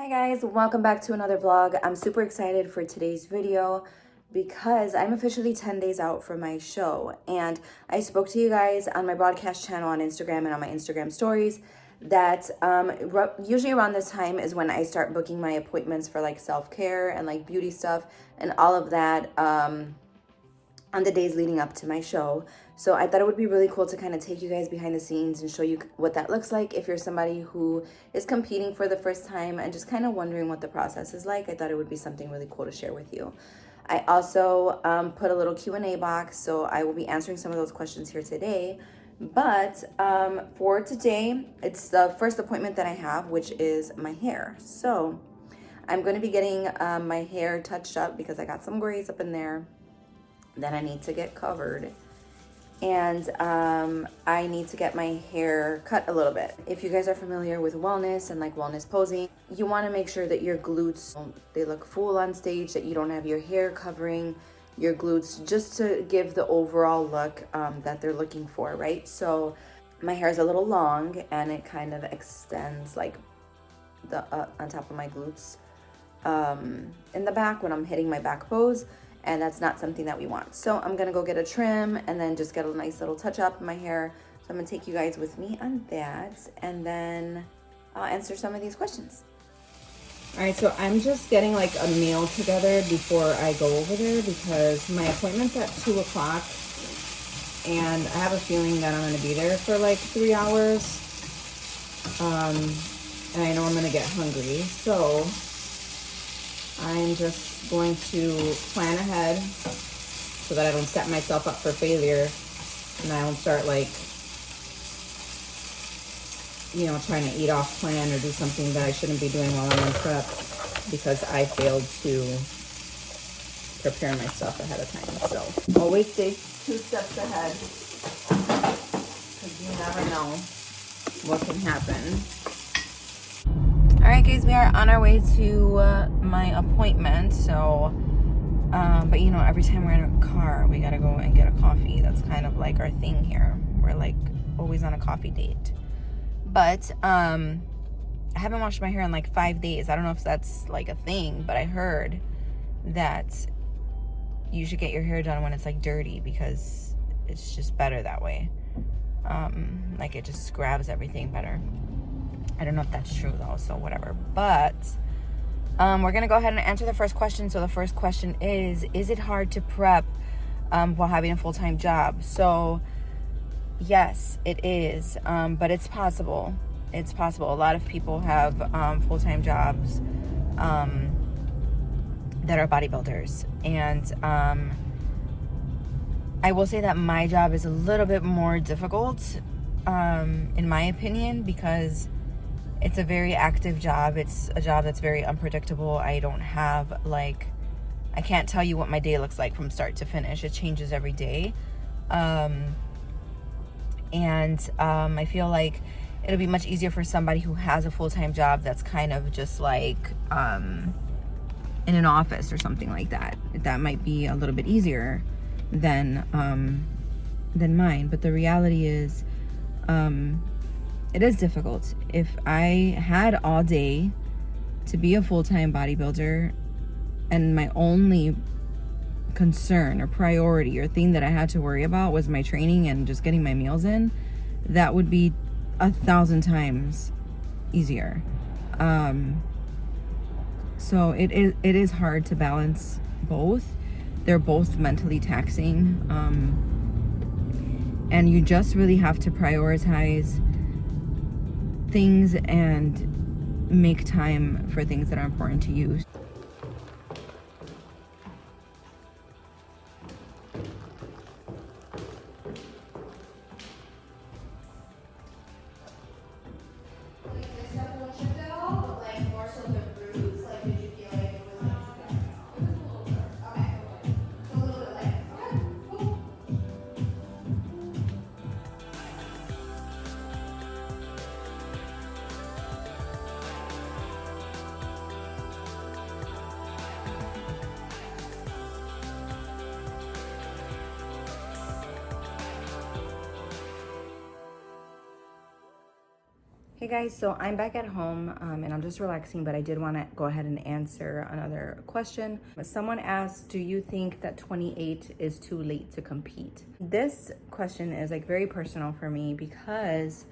Guys, welcome back to another vlog. I'm super excited for today's video because I'm officially 10 days out from my show, and I spoke to you guys on my broadcast channel on Instagram and on my Instagram stories that usually around this time is when I start booking my appointments for like self-care and like beauty stuff and all of that on the days leading up to my show. So I thought it would be really cool to kind of take you guys behind the scenes and show you what that looks like if you're somebody who is competing for the first time and just kind of wondering what the process is like. I thought it would be something really cool to share with you. I also put a little Q&A box, so I will be answering some of those questions here today. But for today, it's the first appointment that I have, which is my hair. So I'm going to be getting my hair touched up because I got some grays up in there that I need to get covered, and I need to get my hair cut a little bit. If you guys are familiar with wellness and like wellness posing, you want to make sure that your glutes, they look full on stage, that you don't have your hair covering your glutes, just to give the overall look that they're looking for, right? So my hair is a little long and it kind of extends like the on top of my glutes in the back when I'm hitting my back pose, and that's not something that we want. So I'm gonna go get a trim and then just get a nice little touch up in my hair. So I'm gonna take you guys with me on that, and then I'll answer some of these questions. All right, so I'm just getting like a meal together before I go over there because my appointment's at 2 o'clock and I have a feeling that I'm gonna be there for like 3 hours. And I know I'm gonna get hungry, so I'm just going to plan ahead so that I don't set myself up for failure and I don't start like, you know, trying to eat off plan or do something that I shouldn't be doing while I'm in prep because I failed to prepare my stuff ahead of time. So always stay 2 steps ahead because you never know what can happen. All right, guys, we are on our way to my appointment. So, but you know, every time we're in a car, we gotta go and get a coffee. That's kind of like our thing here. We're like always on a coffee date. But I haven't washed my hair in like 5 days. I don't know if that's like a thing, but I heard that you should get your hair done when it's like dirty because it's just better that way. Like it just grabs everything better. I don't know if that's true though, so whatever. But we're gonna go ahead and answer the first question. So the first question is it hard to prep while having a full-time job? So yes, it is, but it's possible. It's possible. A lot of people have full-time jobs that are bodybuilders, and I will say that my job is a little bit more difficult, in my opinion, because it's a very active job. It's a job that's very unpredictable. I don't have like, I can't tell you what my day looks like from start to finish. It changes every day. And I feel like it'll be much easier for somebody who has a full-time job that's kind of just like in an office or something like that. That might be a little bit easier than mine. But the reality is, it is difficult. If I had all day to be a full-time bodybuilder and my only concern or priority or thing that I had to worry about was my training and just getting my meals in, that would be 1,000 times easier. So it is hard to balance both. They're both mentally taxing, and you just really have to prioritize things and make time for things that are important to you. Hey guys, so I'm back at home and I'm just relaxing, but I did want to go ahead and answer another question. Someone asked, do you think that 28 is too late to compete? This question is like very personal for me because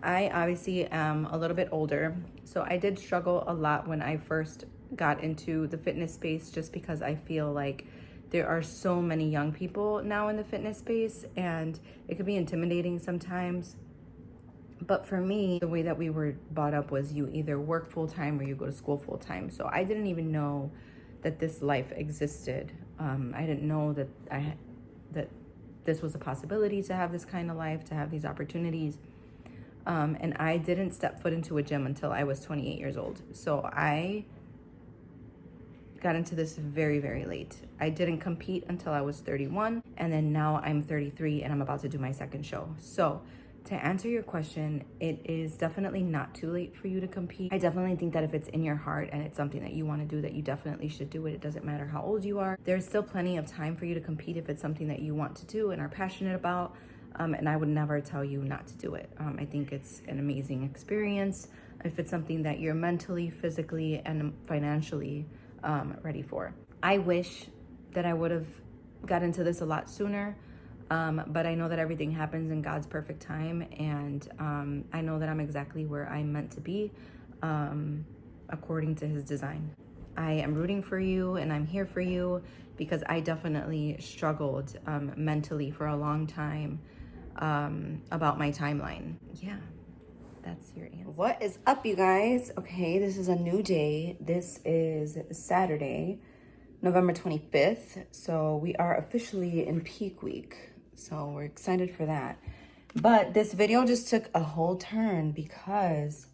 I obviously am a little bit older. So I did struggle a lot when I first got into the fitness space, just because I feel like there are so many young people now in the fitness space and it could be intimidating sometimes. But for me, the way that we were brought up was you either work full-time or you go to school full-time. So I didn't even know that this life existed. I didn't know that that this was a possibility to have this kind of life, to have these opportunities. And I didn't step foot into a gym until I was 28 years old. So I got into this very, very late. I didn't compete until I was 31. And then now I'm 33 and I'm about to do my second show. So to answer your question, it is definitely not too late for you to compete. I definitely think that if it's in your heart and it's something that you want to do, that you definitely should do it. It doesn't matter how old you are. There's still plenty of time for you to compete if it's something that you want to do and are passionate about. And I would never tell you not to do it. I think it's an amazing experience if it's something that you're mentally, physically, and financially ready for. I wish that I would have got into this a lot sooner. But I know that everything happens in God's perfect time, and I know that I'm exactly where I'm meant to be according to his design. I am rooting for you and I'm here for you because I definitely struggled mentally for a long time about my timeline. Yeah, that's your answer. What is up, you guys? Okay, this is a new day. This is Saturday, November 25th. So we are officially in peak week. So we're excited for that. But this video just took a whole turn because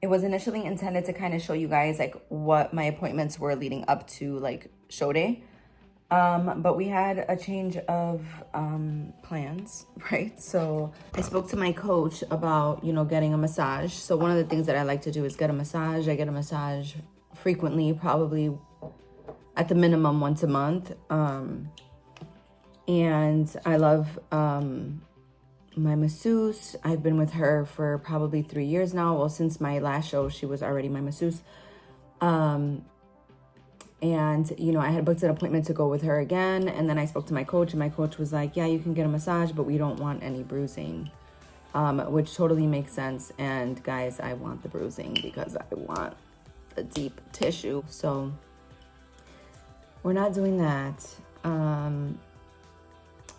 it was initially intended to kind of show you guys like what my appointments were leading up to like show day. But we had a change of plans, right? So I spoke to my coach about, you know, getting a massage. So one of the things that I like to do is get a massage. I get a massage frequently, probably at the minimum once a month. And I love my masseuse. I've been with her for probably 3 years now. Well, since my last show, she was already my masseuse. And, you know, I had booked an appointment to go with her again. And then I spoke to my coach, and my coach was like, yeah, you can get a massage, but we don't want any bruising, which totally makes sense. And guys, I want the bruising because I want a deep tissue. So we're not doing that.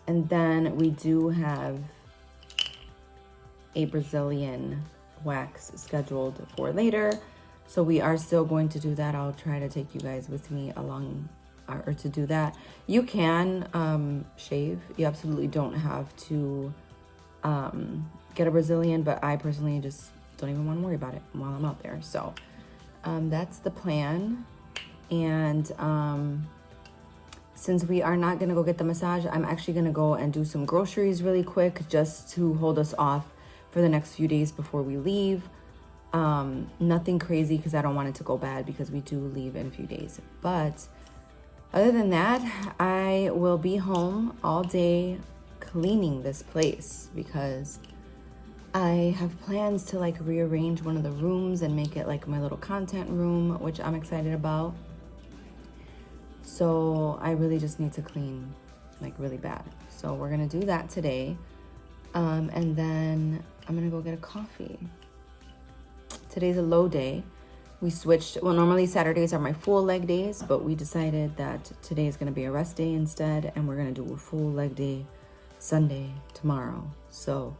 And then we do have a Brazilian wax scheduled for later. So we are still going to do that. I'll try to take you guys with me along or to do that. You can shave. You absolutely don't have to get a Brazilian, but I personally just don't even want to worry about it while I'm out there. So that's the plan. And since we are not gonna go get the massage, I'm actually gonna go and do some groceries really quick just to hold us off for the next few days before we leave. Nothing crazy because I don't want it to go bad because we do leave in a few days. But other than that, I will be home all day cleaning this place because I have plans to like rearrange one of the rooms and make it like my little content room, which I'm excited about. So I really just need to clean like really bad. So we're gonna do that today. And then I'm gonna go get a coffee. Today's a low day. We switched, well, normally Saturdays are my full leg days, but we decided that today is gonna be a rest day instead, and we're gonna do a full leg day Sunday tomorrow. So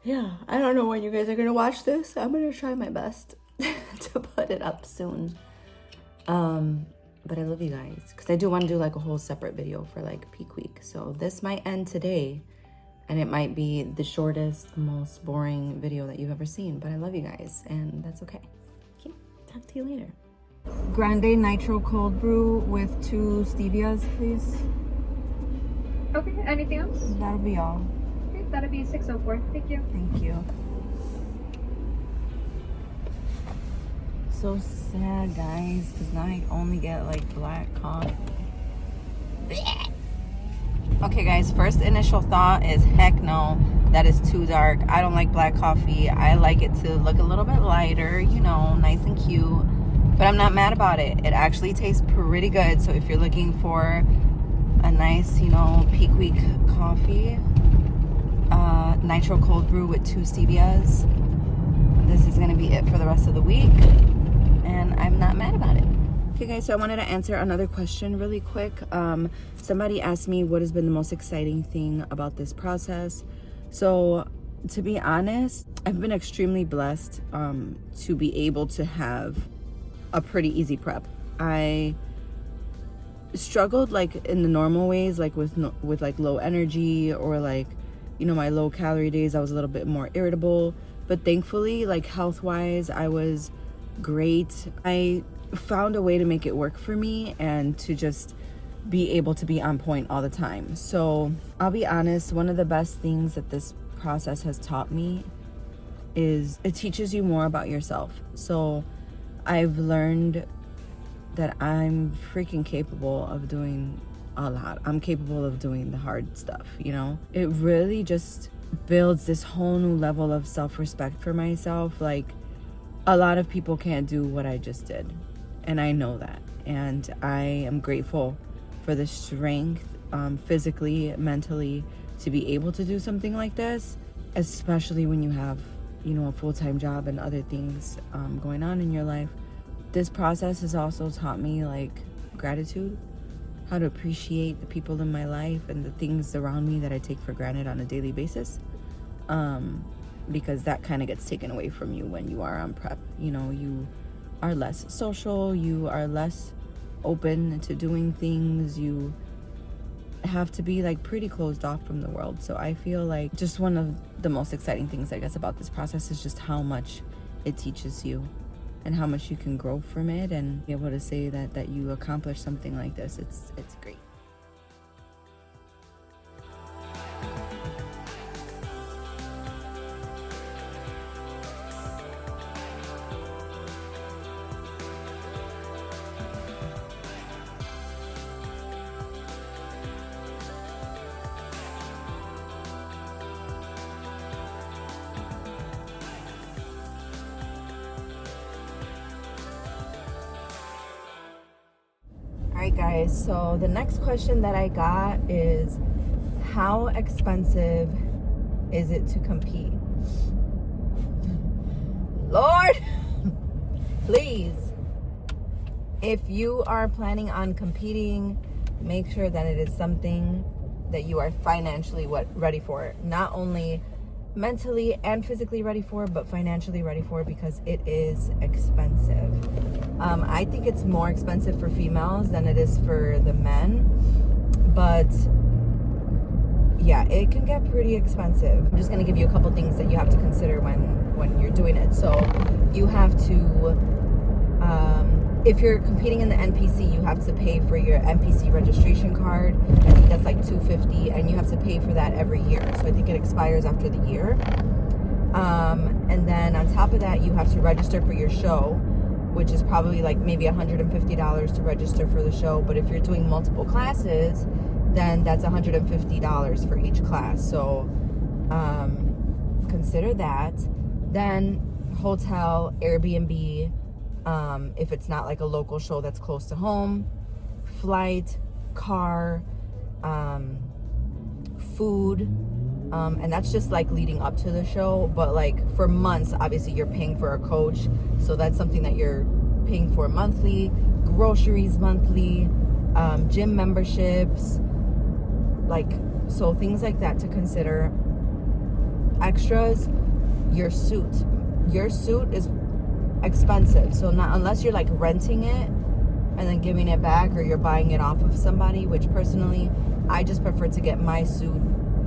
yeah, I don't know when you guys are gonna watch this. I'm gonna try my best to put it up soon. But I love you guys because I do want to do like a whole separate video for like peak week. So this might end today and it might be the shortest, most boring video that you've ever seen, but I love you guys and that's okay. Okay, talk to you later. Grande Nitro Cold Brew with 2 stevias, please. Okay, anything else? That'll be all. Okay, that'll be 604. Thank you. Thank you. So sad, guys, because now I only get like black coffee. Okay, guys, first initial thought is heck no. that is too dark. I don't like black coffee. I like it to look a little bit lighter, you know, nice and cute. But I'm not mad about it. It actually tastes pretty good. So if you're looking for a nice, you know, peak week coffee, nitro cold brew with 2 stevias, this is going to be it for the rest of the week. And I'm not mad about it. Okay guys, so I wanted to answer another question really quick. Somebody asked me what has been the most exciting thing about this process. So to be honest, I've been extremely blessed to be able to have a pretty easy prep. I struggled like in the normal ways, like with like low energy, or like, you know, my low calorie days. I was a little bit more irritable, but thankfully, like health wise, I was great. I found a way to make it work for me and to just be able to be on point all the time. So I'll be honest, one of the best things that this process has taught me is it teaches you more about yourself. So I've learned that I'm freaking capable of doing a lot. I'm capable of doing the hard stuff, you know? It really just builds this whole new level of self-respect for myself. Like, a lot of people can't do what I just did, and I know that. And I am grateful for the strength, physically, mentally, to be able to do something like this, especially when you have, you know, a full-time job and other things going on in your life. This process has also taught me like gratitude, how to appreciate the people in my life and the things around me that I take for granted on a daily basis, because that kind of gets taken away from you when you are on prep. You know, you are less social, you are less open to doing things, you have to be like pretty closed off from the world. So I feel like just one of the most exciting things, I guess, about this process is just how much it teaches you and how much you can grow from it, and be able to say that you accomplished something like this. It's great. Alright guys, so the next question that I got is, how expensive is it to compete? Lord, please, if you are planning on competing, make sure that it is something that you are financially ready for. Not only mentally and physically ready for, but financially ready for, because it is expensive. I think it's more expensive for females than it is for the men, but yeah, it can get pretty expensive. I'm just gonna give you a couple things that you have to consider when you're doing it. So you have to, if you're competing in the NPC, you have to pay for your NPC registration card. I think that's like $250, and you have to pay for that every year. So I think it expires after the year. And then on top of that, you have to register for your show, which is probably like maybe $150 to register for the show. But if you're doing multiple classes, then that's $150 for each class. So consider that. Then hotel, Airbnb, if it's not like a local show that's close to home, flight, car, food, and that's just like leading up to the show. But like for months, obviously you're paying for a coach, so that's something that you're paying for monthly. Groceries monthly, gym memberships, like, so things like that to consider. Extras, your suit is expensive, so not unless you're like renting it and then giving it back, or you're buying it off of somebody, which personally I just prefer to get my suit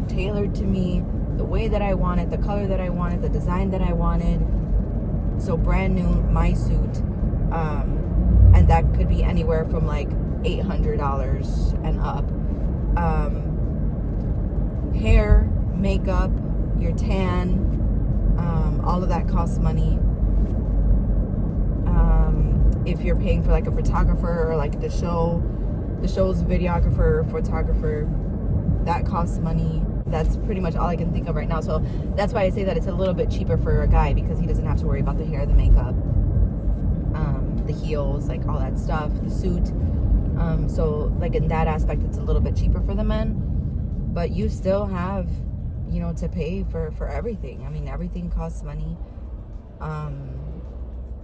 tailored to me, the way that I want it, the color that I wanted, the design that I wanted. So brand new, my suit, and that could be anywhere from like $800 and up. Hair, makeup, your tan, all of that costs money. If you're paying for like a photographer, or like the show's videographer or photographer, that costs money. that's pretty much all I can think of right now. So that's why I say that it's a little bit cheaper for a guy, because he doesn't have to worry about the hair, the makeup, the heels, like all that stuff, the suit. So like in that aspect, it's a little bit cheaper for the men, but you still have, you know, to pay for everything. I mean, everything costs money.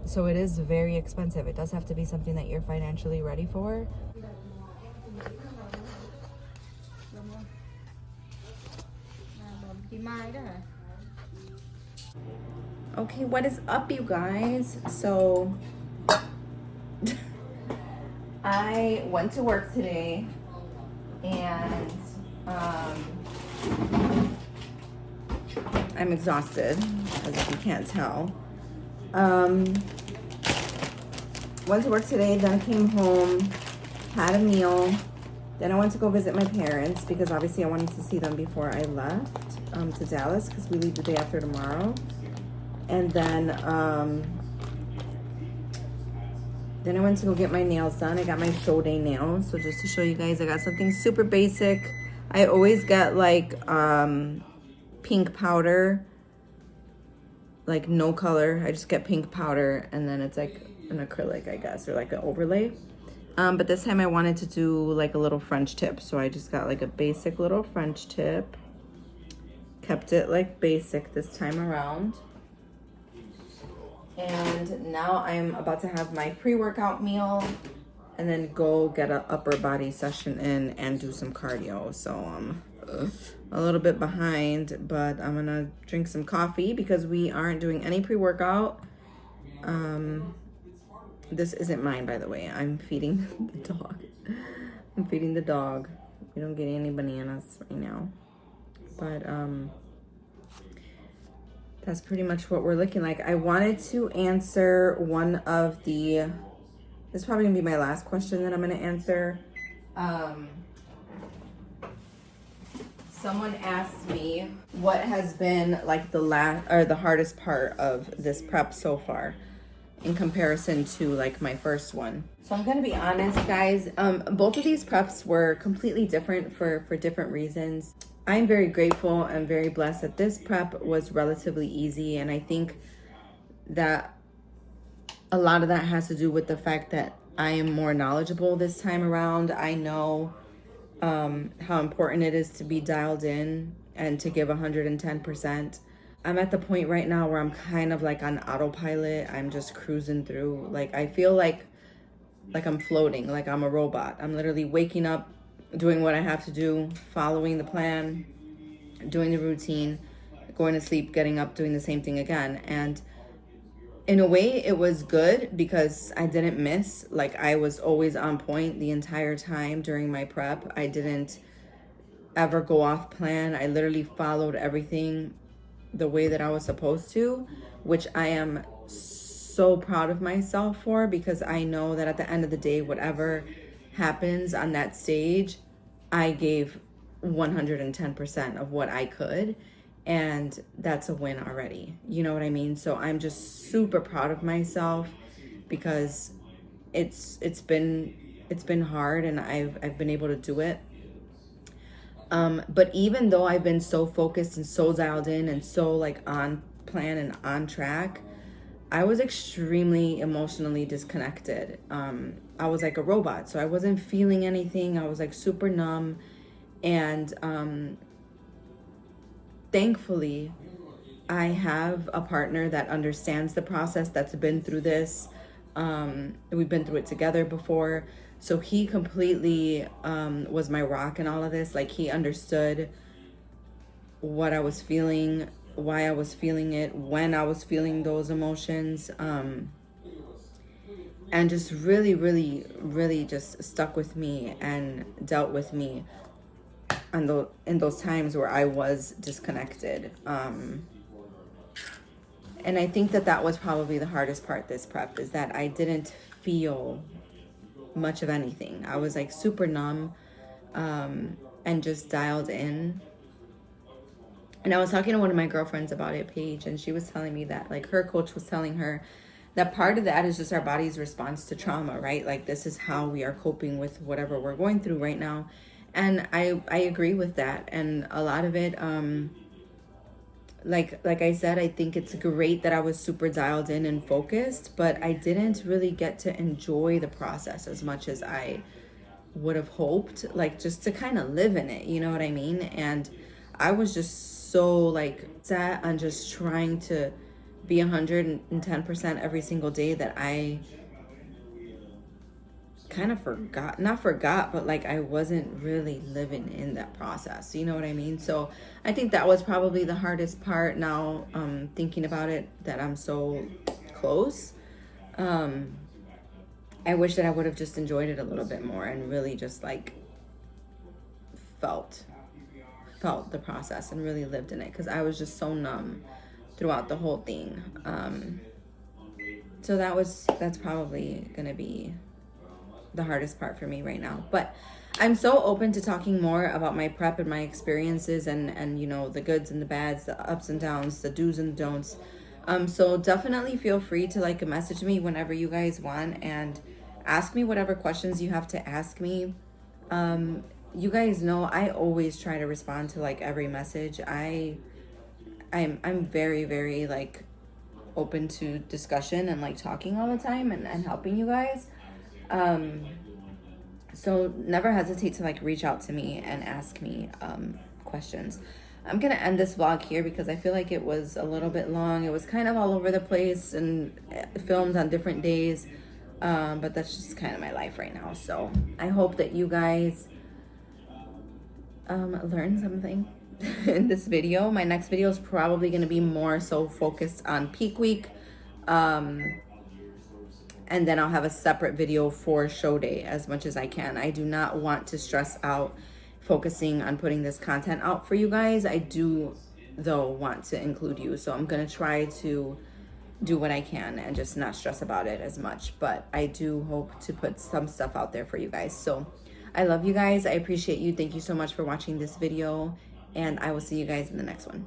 So it is very expensive. It does have to be something that you're financially ready for. Okay, what is up, you guys? So I went to work today, and I'm exhausted, as if you can't tell. Went to work today, then I came home, had a meal, then I went to go visit my parents, because obviously I wanted to see them before I left to Dallas, because we leave the day after tomorrow. And then I went to go get my nails done. I got my show day nails. So just to show you guys, I got something super basic. I always get like pink powder, like no color. I just get pink powder, and then it's like an acrylic, I guess, or like an overlay. But this time I wanted to do like a little French tip. So I just got like a basic little French tip. Kept it like basic this time around. And now I'm about to have my pre-workout meal and then go get an upper body session in and do some cardio. So I'm a little bit behind, but I'm gonna drink some coffee because we aren't doing any pre-workout. This isn't mine, by the way. I'm feeding the dog. I'm feeding the dog. We don't get any bananas right now. But that's pretty much what we're looking like. I wanted to answer one of the, this is probably gonna be my last question that I'm gonna answer. Someone asked me what has been like the hardest part of this prep so far in comparison to like my first one. So I'm gonna be honest, guys. Both of these preps were completely different for different reasons. I'm very grateful and very blessed that this prep was relatively easy, and I think that a lot of that has to do with the fact that I am more knowledgeable this time around. I know how important it is to be dialed in and to give 110%. I'm at the point right now where I'm kind of like on autopilot. I'm just cruising through. Like I feel like I'm floating, like I'm a robot. I'm literally waking up, doing what I have to do, following the plan, doing the routine, going to sleep, getting up, doing the same thing again. And in a way, it was good because I didn't miss. Like I was always on point the entire time during my prep. I didn't ever go off plan. I literally followed everything the way that I was supposed to, which I am so proud of myself for, because I know that at the end of the day, whatever happens on that stage, I gave 110% of what I could, and that's a win already. You know what I mean? So I'm just super proud of myself because it's been hard, and I've been able to do it. But even though I've been so focused and so dialed in and so like on plan and on track, I was extremely emotionally disconnected. I was like a robot, so I wasn't feeling anything. I was like super numb. And thankfully, I have a partner that understands the process, that's been through this. We've been through it together before. So he completely was my rock in all of this. Like he understood what I was feeling, why I was feeling it, when I was feeling those emotions, and just really, really, really just stuck with me and dealt with me in those times where I was disconnected. And I think that was probably the hardest part this prep, is that I didn't feel much of anything. I was like super numb and just dialed in. And I was talking to one of my girlfriends about it, Paige, and she was telling me that like her coach was telling her that part of that is just our body's response to trauma, right? Like this is how we are coping with whatever we're going through right now. And I agree with that. And a lot of it, like I said, I think it's great that I was super dialed in and focused, but I didn't really get to enjoy the process as much as I would have hoped, like just to kind of live in it, you know what I mean? And I was just so like set on just trying to be 110% every single day that I kind of not forgot, but like I wasn't really living in that process, you know what I mean? So I think that was probably the hardest part now, thinking about it, that I'm so close. I wish that I would have just enjoyed it a little bit more and really just like felt the process and really lived in it, because I was just so numb throughout the whole thing. So that's probably gonna be the hardest part for me right now. But I'm so open to talking more about my prep and my experiences, and you know, the goods and the bads, the ups and downs, the do's and don'ts. So definitely feel free to like message me whenever you guys want and ask me whatever questions you have to ask me. You guys know I always try to respond to like every message. I'm very, very like open to discussion and like talking all the time and helping you guys. So never hesitate to like reach out to me and ask me questions. I'm gonna end this vlog here because I feel like it was a little bit long. It was kind of all over the place and filmed on different days, but that's just kind of my life right now. So I hope that you guys learned something in this video. My next video is probably going to be more so focused on peak week, and then I'll have a separate video for show day as much as I can. I do not want to stress out focusing on putting this content out for you guys. I do, though, want to include you. So I'm going to try to do what I can and just not stress about it as much. But I do hope to put some stuff out there for you guys. So I love you guys. I appreciate you. Thank you so much for watching this video. And I will see you guys in the next one.